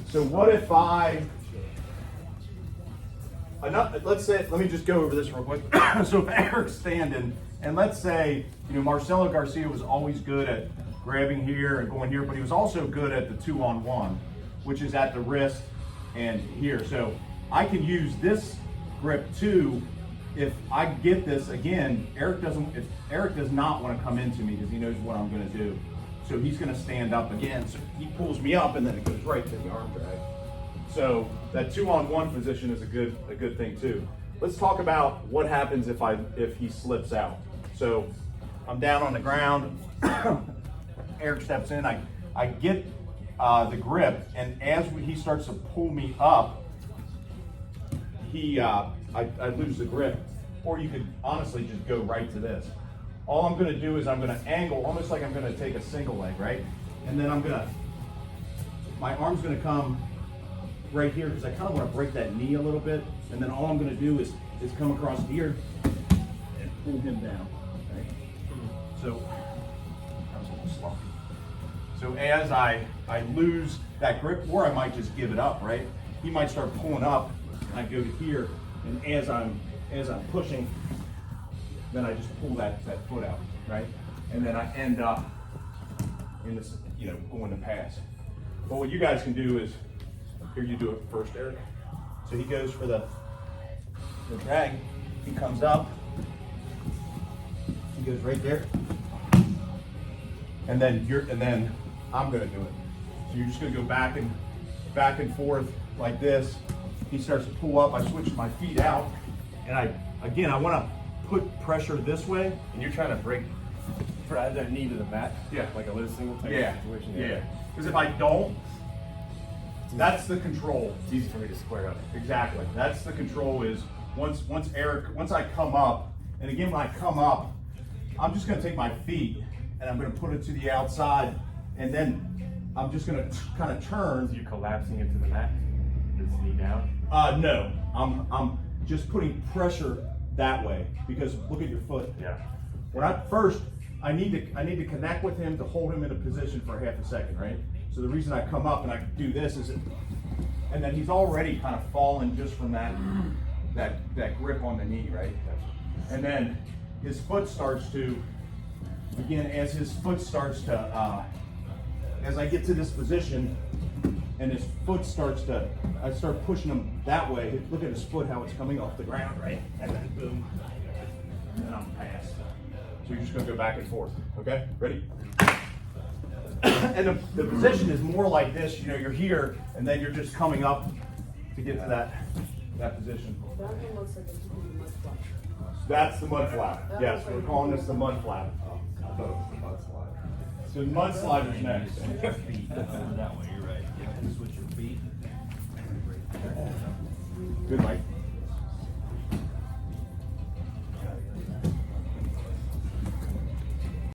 So what if let's say, let me just go over this real quick. So if Eric's standing, and let's say, Marcelo Garcia was always good at grabbing here and going here, but he was also good at the 2-on-1, which is at the wrist and here. So I can use this grip too. If I get this again, Eric does not want to come into me because he knows what I'm going to do. So he's going to stand up again. So he pulls me up, and then it goes right to the arm drag. So that 2-on-1 position is a good thing too. Let's talk about what happens if he slips out. So I'm down on the ground. Eric steps in. I get the grip, and as he starts to pull me up, I lose the grip. Or you could honestly just go right to this. All I'm going to do is I'm going to angle, almost like I'm going to take a single leg, right? And then my arm's going to come right here because I kind of want to break that knee a little bit. And then all I'm going to do is come across here and pull him down, right? So that was a little sloppy. So as I lose that grip, or I might just give it up, right? He might start pulling up, and I go to here, and as I'm pushing, then I just pull that foot out, right? And then I end up in this, going to pass. But what you guys can do is, here you do it first, Eric. So he goes for the drag, he comes up, he goes right there, and then I'm gonna do it. So you're just gonna go back and forth like this. He starts to pull up, I switch my feet out, and I wanna put pressure this way. And you're trying to drive that knee to the mat? Yeah. Like a low single type situation? Yeah. Because if I don't, that's the control. It's easy for me to square up. Exactly. That's the control is once I come up, and again, when I come up, I'm just gonna take my feet and I'm gonna put it to the outside, and then I'm just gonna kind of turn. So you're collapsing into the mat? This knee down? No, I'm just putting pressure that way, because look at your foot. Yeah. I need to connect with him to hold him in a position for half a second, right? So the reason I come up and I do this is, and then he's already kind of fallen just from that grip on the knee, right? And then his foot starts to, again, as his foot starts to, as I get to this position, and his foot starts to, I start pushing him that way. Look at his foot, how it's coming off the ground, right? And then boom, and then I'm past. So you're just gonna go back and forth, okay? Ready? And the position is more like this, you're here, and then you're just coming up to get to that position. That one looks like it's going to be mud flap. That's the mud flap. Yes, we're calling this the mud flap. I thought it was the mud slide. So mud slider's next. That way, you're right. You have to switch your feet. Good, Mike.